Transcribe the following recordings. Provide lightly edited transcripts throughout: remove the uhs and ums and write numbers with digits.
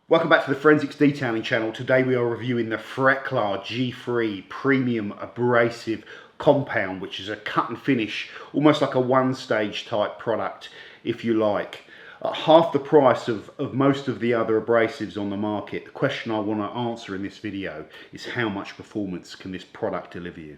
Welcome back to the Forensics Detailing channel. Today we are reviewing the Farecla G3 Premium Abrasive Compound, which is a cut and finish, almost like a one-stage type product, if you like. At half the price of most of the other abrasives on the market, the question I want to answer in this video is how much performance can this product deliver you?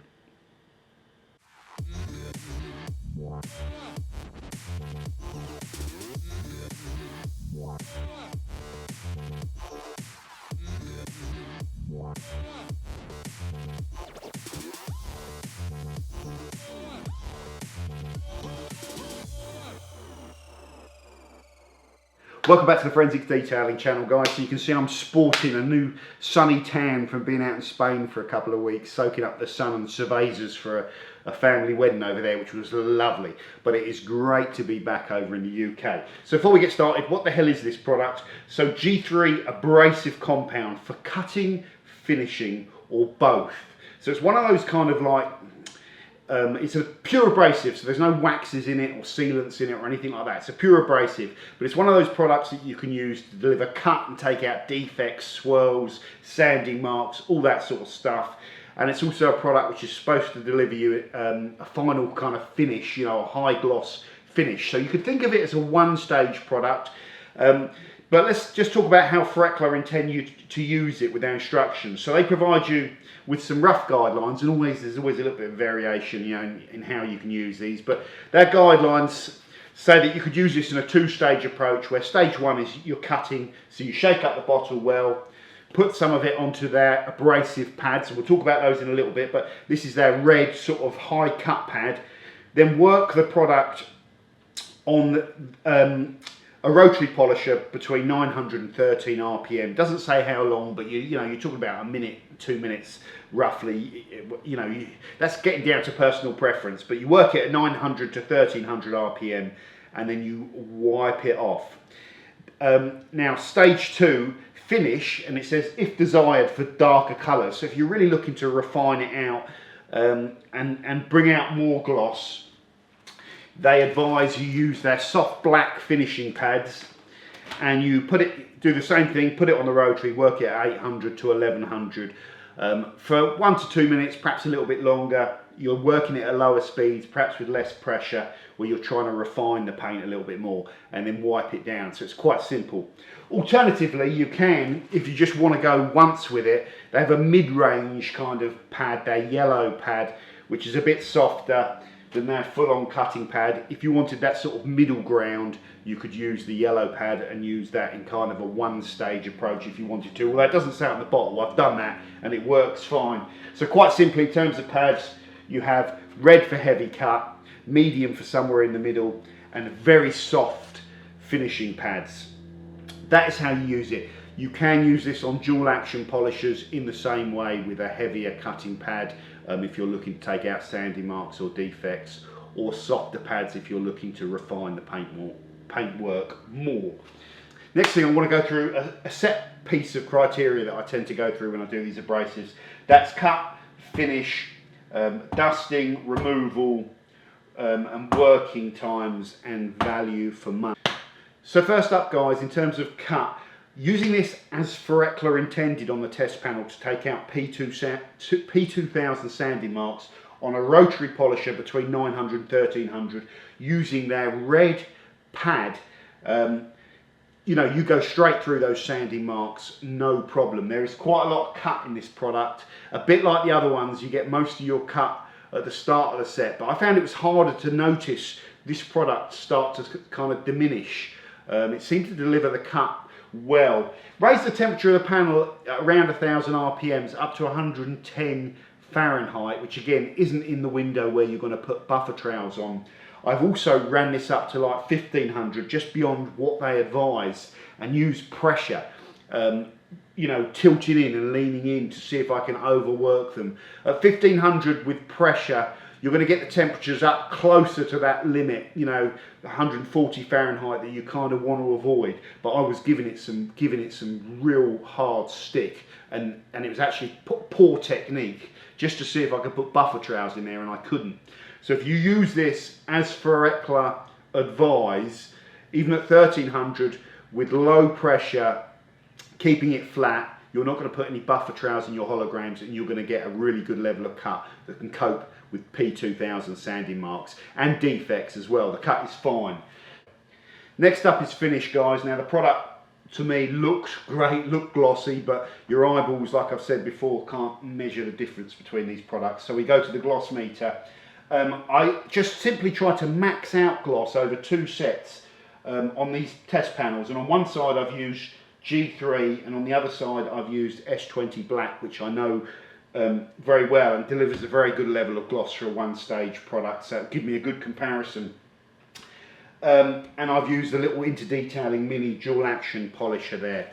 Welcome back to the Forensics Detailing channel, guys. So you can see I'm sporting a new sunny tan from being out in Spain for a couple of weeks, soaking up the sun and cervezas for a family wedding over there, which was lovely. But it is great to be back over in the UK. So before we get started, what the hell is this product? So G3 Abrasive Compound for cutting, finishing, or both. So it's one of those kind of like, it's a pure abrasive, so there's no waxes in it or sealants in it or anything like that. It's a pure abrasive, but it's one of those products that you can use to deliver cut and take out defects, swirls, sanding marks, all that sort of stuff. And it's also a product which is supposed to deliver you a final kind of finish, you know, a high gloss finish. So you could think of it as a one-stage product. But let's just talk about how Farecla intend you to use it with their instructions. So they provide you with some rough guidelines, and there's always a little bit of variation, you know, in how you can use these. But their guidelines say that you could use this in a two-stage approach, where stage one is you're cutting, so you shake up the bottle well, put some of it onto their abrasive pads, and we'll talk about those in a little bit, but this is their red sort of high cut pad. Then work the product on a rotary polisher between 900 and 13 RPM. Doesn't say how long, but you know, you're talking about a minute, 2 minutes roughly. You know, that's getting down to personal preference, but you work it at 900 to 1300 RPM and then you wipe it off. Now stage two, finish, and it says if desired for darker colours. So if you're really looking to refine it out and bring out more gloss, they advise you use their soft black finishing pads, and you do the same thing, put it on the rotary, work it at 800 to 1100 for 1 to 2 minutes, perhaps a little bit longer. You're working it at lower speeds, perhaps with less pressure, where you're trying to refine the paint a little bit more, and then wipe it down. So it's quite simple. Alternatively, you can, if you just want to go once with it, they have a mid-range kind of pad, their yellow pad, which is a bit softer than their full-on cutting pad. If you wanted that sort of middle ground, you could use the yellow pad and use that in kind of a one-stage approach if you wanted to. Although it doesn't say on the bottle, I've done that and it works fine. So quite simply, in terms of pads, you have red for heavy cut, medium for somewhere in the middle, and very soft finishing pads. That is how you use it. You can use this on dual action polishers in the same way with a heavier cutting pad if you're looking to take out sanding marks or defects, or softer pads if you're looking to refine the paintwork more. Next thing, I want to go through a set piece of criteria that I tend to go through when I do these abrasives. That's cut, finish, dusting, removal, and working times and value for money. So first up, guys, in terms of cut, using this as Farecla intended on the test panel to take out P2000 sanding marks on a rotary polisher between 900 and 1300 using their red pad, you know, you go straight through those sanding marks, no problem. There is quite a lot of cut in this product. A bit like the other ones, you get most of your cut at the start of the set, but I found it was harder to notice this product start to kind of diminish. It seemed to deliver the cut well. Raise the temperature of the panel around 1000 RPMs up to 110 Fahrenheit, which again isn't in the window where you're going to put buffer trowels on. I've also ran this up to like 1500, just beyond what they advise, and use pressure, you know, tilting in and leaning in to see if I can overwork them. At 1500 with pressure, you're going to get the temperatures up closer to that limit, you know, 140 Fahrenheit that you kind of want to avoid. But I was giving it some real hard stick, and it was actually poor technique just to see if I could put buffer trowels in there, and I couldn't. So if you use this as Farecla advise, even at 1300 with low pressure, keeping it flat. You're not going to put any buffer trowels in your holograms, and you're going to get a really good level of cut that can cope with P2000 sanding marks and defects as well. The cut is fine. Next up is finish, guys. Now the product to me looks great, look glossy, but your eyeballs, like I've said before, can't measure the difference between these products. So we go to the gloss meter. I just simply try to max out gloss over 2 sets on these test panels, and on one side I've used G3 and on the other side I've used S20 Black, which I know very well and delivers a very good level of gloss for a one-stage product, so give me a good comparison. And I've used a little Interdetailing mini dual action polisher there.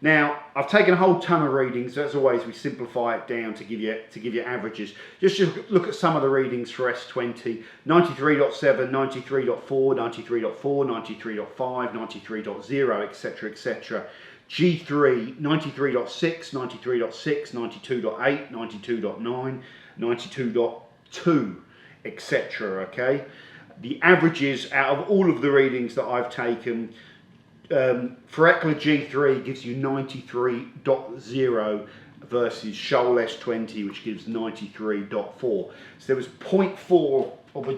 Now I've taken a whole ton of readings. As always, we simplify it down to give you averages. Just look at some of the readings for S20: 93.7, 93.4, 93.4, 93.5, 93.0, etc., etc. G3 93.6, 93.6, 92.8, 92.9, 92.2, etc. Okay. The averages out of all of the readings that I've taken, Farecla G3 gives you 93.0 versus Shoal S20, which gives 93.4. So there was 0.4 of a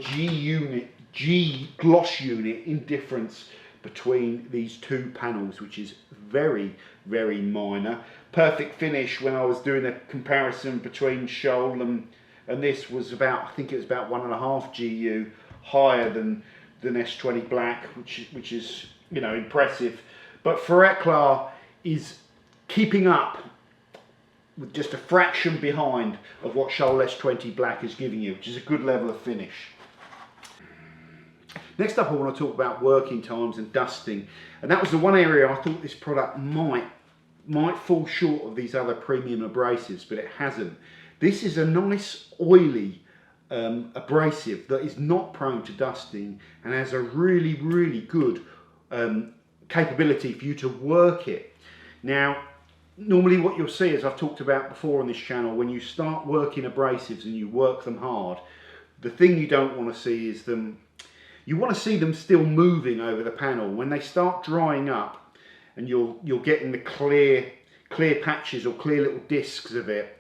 G gloss unit in difference between these two panels, which is very, very minor. Perfect finish, when I was doing a comparison between Shoal and this, was about, I think it was about 1.5 GU higher than S20 Black, which is, you know, impressive. But Farecla is keeping up with just a fraction behind of what Shoal S20 Black is giving you, which is a good level of finish. Next up, I want to talk about working times and dusting, and that was the one area I thought this product might fall short of these other premium abrasives, but it hasn't. This is a nice oily abrasive that is not prone to dusting and has a really, really good capability for you to work it. Now, normally what you'll see, as I've talked about before on this channel, when you start working abrasives and you work them hard, the thing you don't want to see is them. You want to see them still moving over the panel. When they start drying up and you're getting the clear patches or clear little discs of it,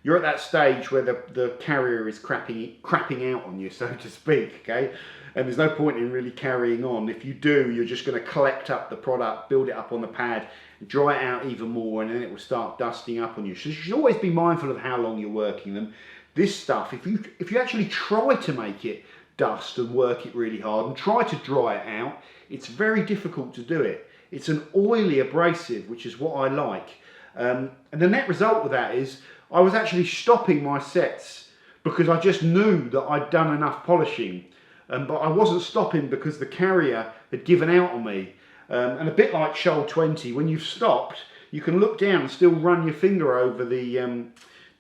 you're at that stage where the carrier is crapping out on you, so to speak, okay? And there's no point in really carrying on. If you do, you're just going to collect up the product, build it up on the pad, dry it out even more, and then it will start dusting up on you. So you should always be mindful of how long you're working them. This stuff, if you actually try to make it dust and work it really hard and try to dry it out, it's very difficult to do it. It's an oily abrasive, which is what I like. And the net result of that is I was actually stopping my sets because I just knew that I'd done enough polishing, but I wasn't stopping because the carrier had given out on me. And a bit like Shoal 20, when you've stopped, you can look down and still run your finger over the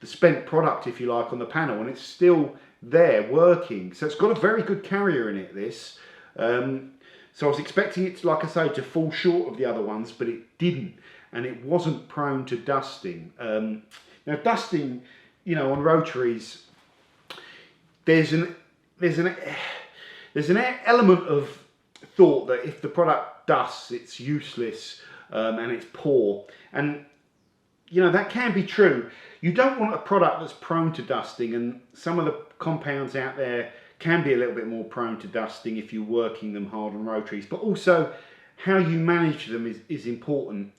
spent product, if you like, on the panel, and it's still there working. So it's got a very good carrier in it, this. So I was expecting it, like I say, to fall short of the other ones, but it didn't, and it wasn't prone to dusting. Now dusting, you know, on rotaries, there's an element of thought that if the product dusts, it's useless and it's poor, and you know, that can be true. You don't want a product that's prone to dusting, and some of the compounds out there can be a little bit more prone to dusting if you're working them hard on rotaries, but also how you manage them is important.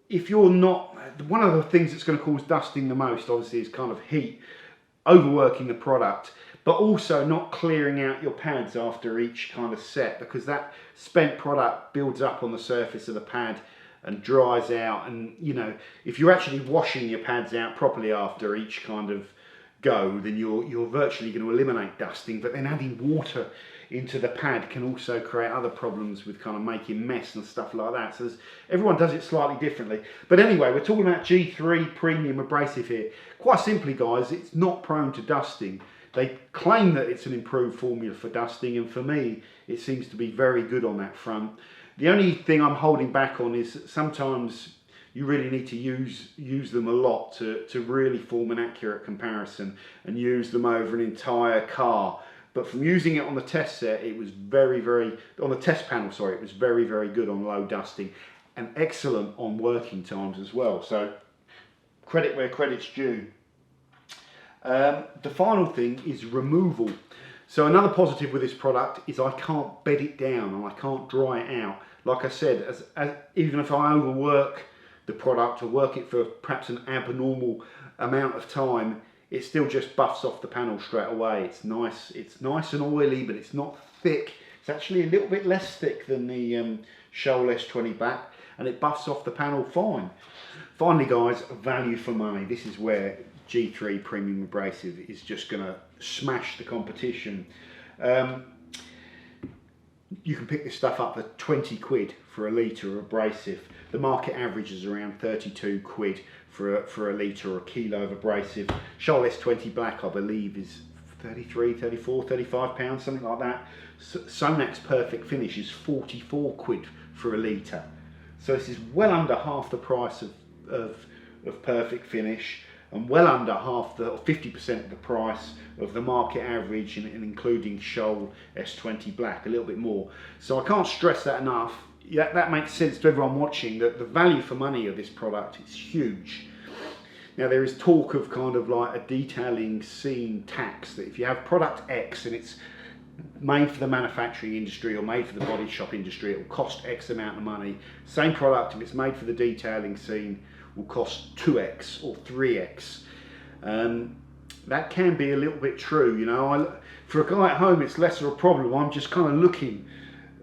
If you're not, one of the things that's going to cause dusting the most, obviously, is kind of heat, overworking the product, but also not clearing out your pads after each kind of set, because that spent product builds up on the surface of the pad and dries out. And you know, if you're actually washing your pads out properly after each kind of go, then you're virtually going to eliminate dusting. But then adding water into the pad can also create other problems with kind of making mess and stuff like that. So everyone does it slightly differently. But anyway, we're talking about G3 Premium Abrasive here. Quite simply, guys, it's not prone to dusting. They claim that it's an improved formula for dusting, and for me, it seems to be very good on that front. The only thing I'm holding back on is that sometimes you really need to use them a lot to really form an accurate comparison and use them over an entire car. But from using it on the test set, it was on the test panel, sorry, it was very, very good on low dusting. and excellent on working times as well. So credit where credit's due. The final thing is removal. So another positive with this product is I can't bed it down and I can't dry it out. Like I said, even if I overwork the product or work it for perhaps an abnormal amount of time, it still just buffs off the panel straight away. It's nice and oily, but it's not thick. It's actually a little bit less thick than the Shoal S20 Black, and it buffs off the panel fine. Finally guys, value for money. This is where G3 Premium Abrasive is just going to smash the competition. You can pick this stuff up for 20 quid for a litre of abrasive. The market average is around 32 quid for a litre or a kilo of abrasive. Shoal S20 Black, I believe, is 33, 34, 35 pounds, something like that. Sonac's Perfect Finish is 44 quid for a litre. So this is well under half the price of Perfect Finish, and well under half or 50% of the price of the market average, and including Shoal S20 Black, a little bit more. So I can't stress that enough. Yeah, that makes sense to everyone watching, that the value for money of this product is huge. Now there is talk of kind of like a detailing scene tax, that if you have product X and it's made for the manufacturing industry or made for the body shop industry, it will cost X amount of money. Same product, if it's made for the detailing scene, will cost 2x or 3x. That can be a little bit true, you know. For a guy at home, it's less of a problem. I'm just kind of looking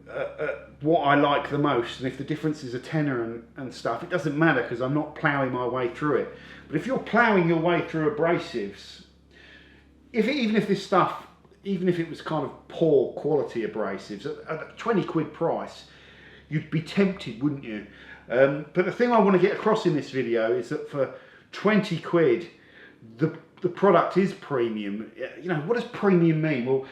at what I like the most, and if the difference is a tenner and stuff, it doesn't matter because I'm not ploughing my way through it. But if you're ploughing your way through abrasives, even if this stuff, even if it was kind of poor quality abrasives, at a 20 quid price, you'd be tempted, wouldn't you? But the thing I want to get across in this video is that for 20 quid, the product is premium. You know, what does premium mean? Well,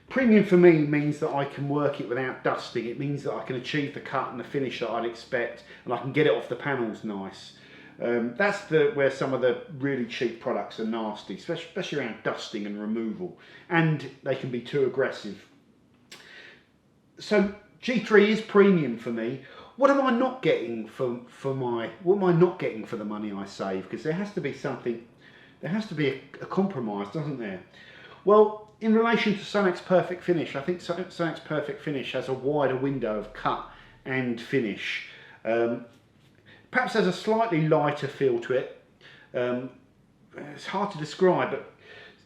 premium for me means that I can work it without dusting. It means that I can achieve the cut and the finish that I'd expect, and I can get it off the panels nice. That's where some of the really cheap products are nasty, especially around dusting and removal, and they can be too aggressive. So G3 is premium for me. What am I not getting what am I not getting for the money I save? Because there has to be something, there has to be a compromise, doesn't there? Well, in relation to Sonac's Perfect Finish, I think Sonac's Perfect Finish has a wider window of cut and finish. Perhaps has a slightly lighter feel to it. It's hard to describe, but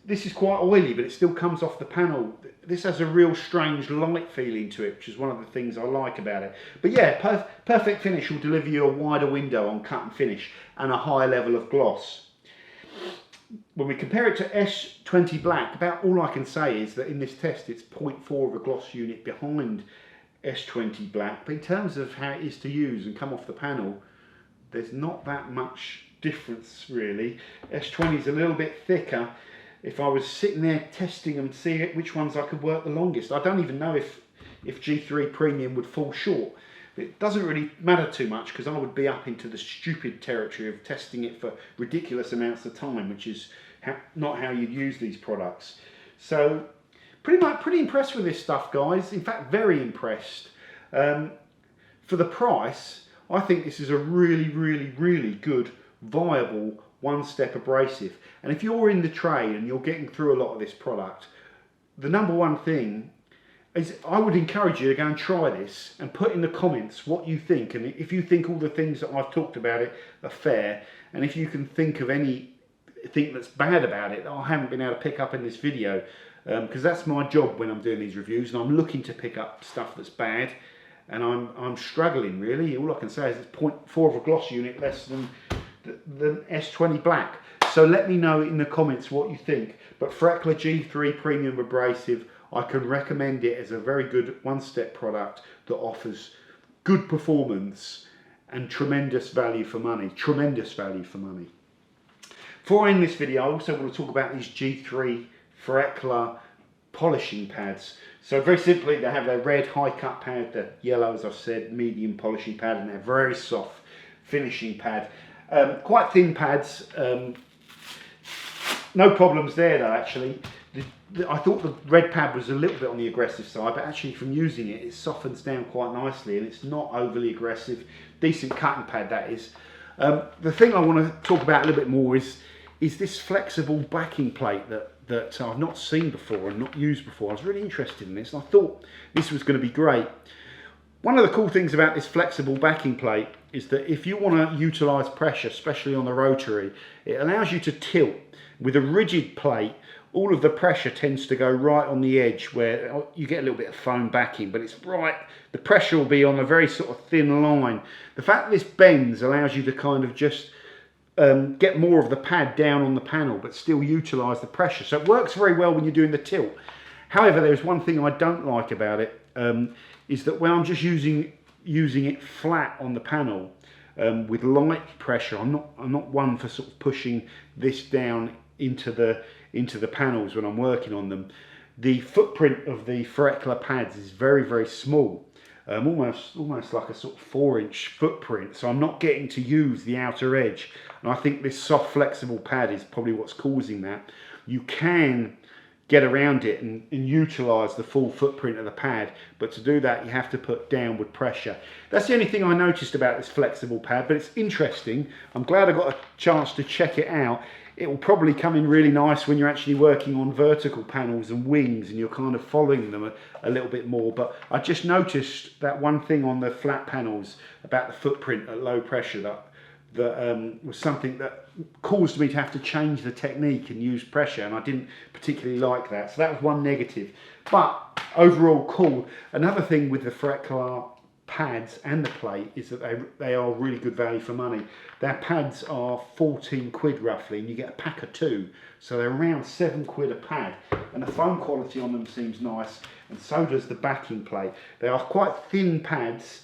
this is quite oily, but it still comes off the panel. This has a real strange light feeling to it, which is one of the things I like about it. But yeah, Perfect Finish will deliver you a wider window on cut and finish and a higher level of gloss. When we compare it to S20 Black, about all I can say is that in this test it's 0.4 of a gloss unit behind S20 Black. But in terms of how it is to use and come off the panel, there's not that much difference really. S20 is a little bit thicker. If I was sitting there testing and seeing which ones I could work the longest, I don't even know if G3 Premium would fall short. It doesn't really matter too much because I would be up into the stupid territory of testing it for ridiculous amounts of time, which is not how you'd use these products. So pretty impressed with this stuff, guys. In fact, very impressed. For the price, I think this is a really good, viable one-step abrasive. And if you're in the trade and you're getting through a lot of this product, the number one thing is I would encourage you to go and try this and put in the comments what you think, and if you think all the things that I've talked about it are fair, and if you can think of anything that's bad about it that I haven't been able to pick up in this video, because that's my job when I'm doing these reviews, and I'm looking to pick up stuff that's bad, and I'm struggling really. All I can say is it's 0.4 of a gloss unit less than S20 Black. So let me know in the comments what you think. But Farecla G3 Premium Abrasive, I can recommend it as a very good one-step product that offers good performance and tremendous value for money. Tremendous value for money. Before I end this video, I also want to talk about these G3 Farecla polishing pads. So very simply, they have their red high cut pad, the yellow, as I've said, medium polishing pad, and their very soft finishing pad. Quite thin pads. No problems there though, actually. I thought the red pad was a little bit on the aggressive side, but actually from using it, it softens down quite nicely and it's not overly aggressive. decent cutting pad that is. The thing I want to talk about a little bit more is this flexible backing plate that I've not seen before and not used before. I was really interested in this and I thought this was going to be great. One of the cool things about this flexible backing plate is that if you want to utilise pressure, especially on the rotary, it allows you to tilt. With a rigid plate, all of the pressure tends to go right on the edge where you get a little bit of foam backing, but it's right, the pressure will be on a very sort of thin line. The fact that this bends allows you to kind of just get more of the pad down on the panel, but still utilise the pressure. So it works very well when you're doing the tilt. However, there's one thing I don't like about it, is that when I'm just using it flat on the panel with light pressure, I'm not one for sort of pushing this down into the panels when I'm working on them. The footprint of the Farecla pads is very, very small, almost like a sort of 4-inch footprint, so I'm not getting to use the outer edge, and I think this soft flexible pad is probably what's causing that. You can get around it and utilise the full footprint of the pad, but to do that you have to put downward pressure. That's the only thing I noticed about this flexible pad, but it's interesting. I'm glad I got a chance to check it out. It will probably come in really nice when you're actually working on vertical panels and wings and you're kind of following them a little bit more. But I just noticed that one thing on the flat panels about the footprint at low pressure that was something that caused me to have to change the technique and use pressure, and I didn't particularly like that. So that was one negative, but overall cool. Another thing with the Farecla pads and the plate is that they are really good value for money. Their pads are 14 quid roughly, and you get a pack of 2, so they're around 7 quid a pad, and the foam quality on them seems nice, and so does the backing plate. They are quite thin pads,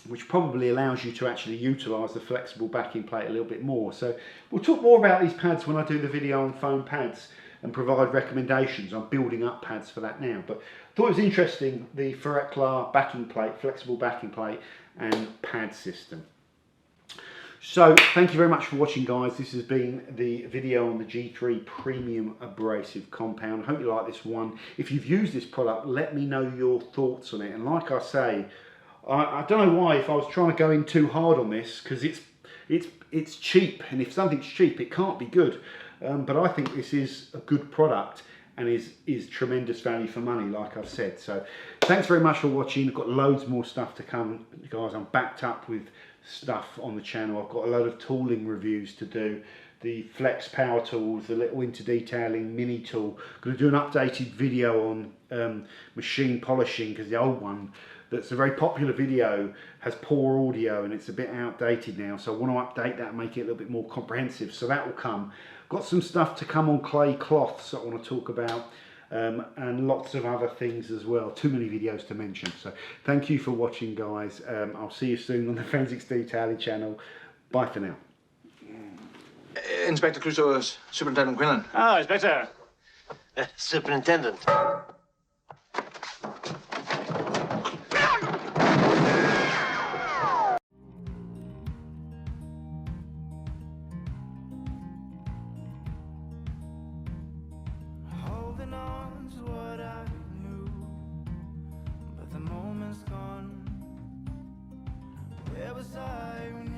which probably allows you to actually utilise the flexible backing plate a little bit more. So we'll talk more about these pads when I do the video on foam pads and provide recommendations. I'm building up pads for that now, but I thought it was interesting, the Farecla backing plate, flexible backing plate and pad system. So thank you very much for watching, guys. This has been the video on the G3 Premium Abrasive Compound. I hope you like this one. If you've used this product, let me know your thoughts on it. And like I say, I don't know why if I was trying to go in too hard on this, because it's cheap, and if something's cheap it can't be good, but I think this is a good product and is tremendous value for money, like I've said. So thanks very much for watching. I've got loads more stuff to come, guys. I'm backed up with stuff on the channel. I've got a load of tooling reviews to do, the flex power tools, the little winter detailing mini tool. I'm going to do an updated video on machine polishing, because the old one that's a very popular video has poor audio and it's a bit outdated now, so I want to update that and make it a little bit more comprehensive, so that will come. Got some stuff to come on clay cloths that I want to talk about, and lots of other things as well. Too many videos to mention. So thank you for watching, guys. I'll see you soon on the Forensics Detailing channel. Bye for now. Inspector Crusoe's Superintendent Quinlan. Ah, Inspector. Superintendent. Holding on to what I knew, but the moment's gone. Where was I when